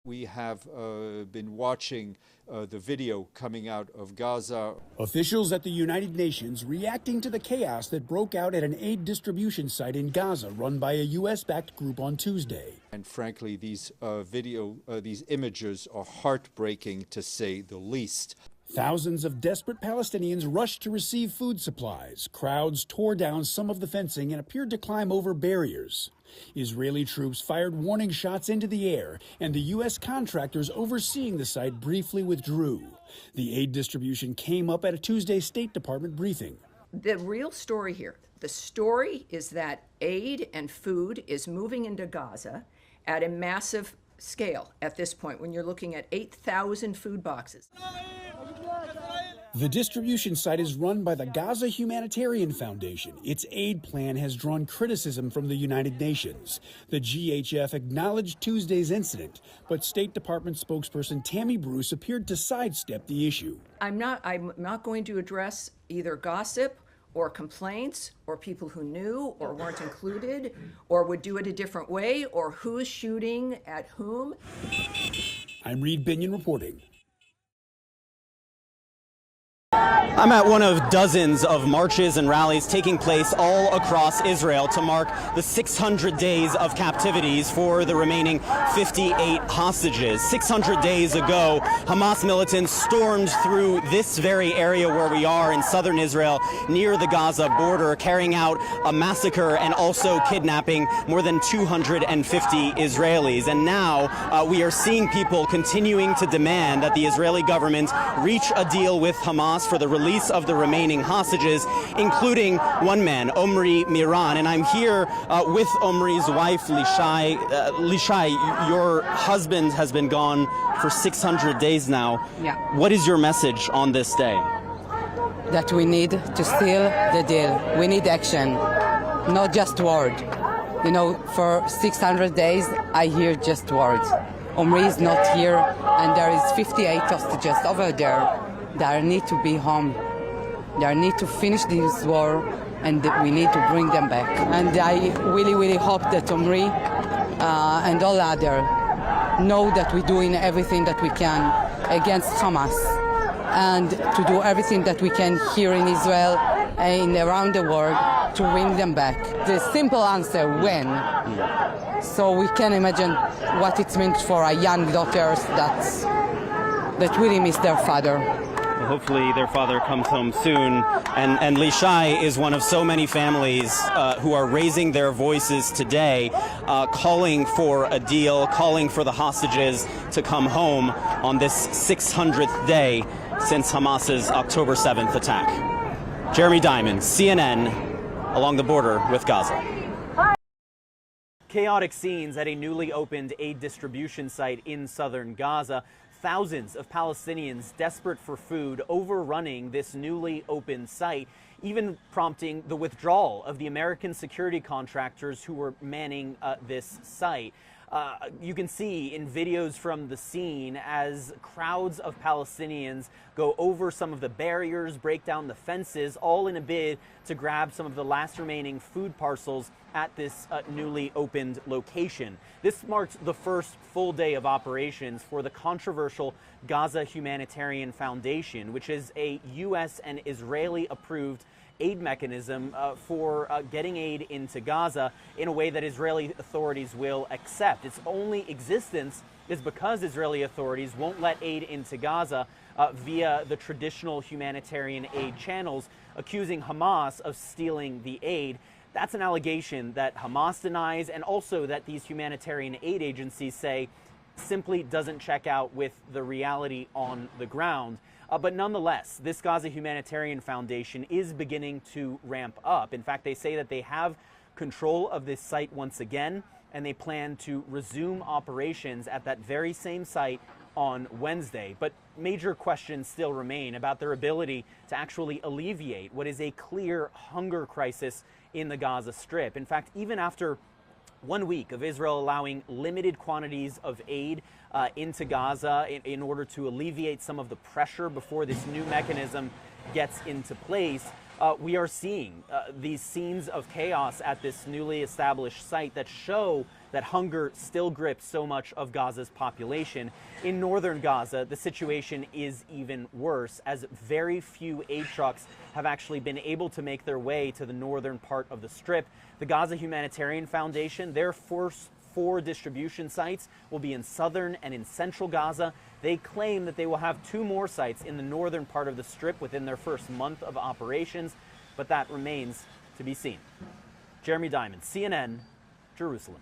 We have been watching the video coming out of Gaza. Officials at the United Nations reacting to the chaos that broke out at an aid distribution site in Gaza run by a U.S.-backed group on Tuesday. And frankly, these these images are heartbreaking to say the least. Thousands of desperate Palestinians rushed to receive food supplies. Crowds tore down some of the fencing and appeared to climb over barriers. Israeli troops fired warning shots into the air, and the U.S. contractors overseeing the site briefly withdrew. The aid distribution came up at a Tuesday State Department briefing. The real story here, the story is that aid and food is moving into Gaza at a massive scale at this point, when you're looking at 8,000 food boxes. The distribution site is run by the Gaza Humanitarian Foundation. Its aid plan has drawn criticism from the United Nations. The GHF acknowledged Tuesday's incident, but State Department spokesperson Tammy Bruce appeared to sidestep the issue. I'm not going to address either gossip or complaints or people who knew or weren't included or would do it a different way or who's shooting at whom. I'm Reed Binion reporting. I'm at one of dozens of marches and rallies taking place all across Israel to mark the 600 days of captivities for the remaining 58 hostages. 600 days ago, Hamas militants stormed through this very area where we are in southern Israel near the Gaza border, carrying out a massacre and also kidnapping more than 250 Israelis. And now we are seeing people continuing to demand that the Israeli government reach a deal with Hamas for the release of the remaining hostages, including one man, Omri Miran. And I'm here with Omri's wife, Lishai. Lishai, your husband has been gone for 600 days now. Yeah. What is your message on this day? That we need to seal the deal. We need action, not just words. You know, for 600 days, I hear just words. Omri is not here, and there is 58 hostages over there. They need to be home. They need to finish this war, and we need to bring them back. And I really, really hope that Omri and all others know that we're doing everything that we can against Hamas, and to do everything that we can here in Israel and around the world to bring them back. The simple answer, when. So we can imagine what it means for our young daughters that really miss their father. Hopefully their father comes home soon. And Lishai is one of so many families who are raising their voices today, calling for a deal, calling for the hostages to come home on this 600th day since Hamas's October 7th attack. Jeremy Diamond, CNN, along the border with Gaza. Chaotic scenes at a newly opened aid distribution site in southern Gaza. Thousands of Palestinians desperate for food overrunning this newly opened site, even prompting the withdrawal of the American security contractors who were manning this site. You can see in videos from the scene as crowds of Palestinians go over some of the barriers, break down the fences, all in a bid to grab some of the last remaining food parcels at this newly opened location. This marked the first full day of operations for the controversial Gaza Humanitarian Foundation, which is a U.S. and Israeli-approved aid mechanism for getting aid into Gaza in a way that Israeli authorities will accept. Its only existence is because Israeli authorities won't let aid into Gaza via the traditional humanitarian aid channels, accusing Hamas of stealing the aid. That's an allegation that Hamas denies, and also that these humanitarian aid agencies say simply doesn't check out with the reality on the ground. But nonetheless, this Gaza Humanitarian Foundation is beginning to ramp up. In fact, they say that they have control of this site once again, and they plan to resume operations at that very same site on Wednesday. But major questions still remain about their ability to actually alleviate what is a clear hunger crisis in the Gaza Strip. In fact, even after 1 week of Israel allowing limited quantities of aid into Gaza in order to alleviate some of the pressure before this new mechanism gets into place, we are seeing these scenes of chaos at this newly established site that show that hunger still grips so much of Gaza's population. In northern Gaza, the situation is even worse, as very few aid trucks have actually been able to make their way to the northern part of the Strip. The Gaza Humanitarian Foundation, their first 4 distribution sites will be in southern and in central Gaza. They claim that they will have 2 more sites in the northern part of the Strip within their first month of operations, but that remains to be seen. Jeremy Diamond, CNN, Jerusalem.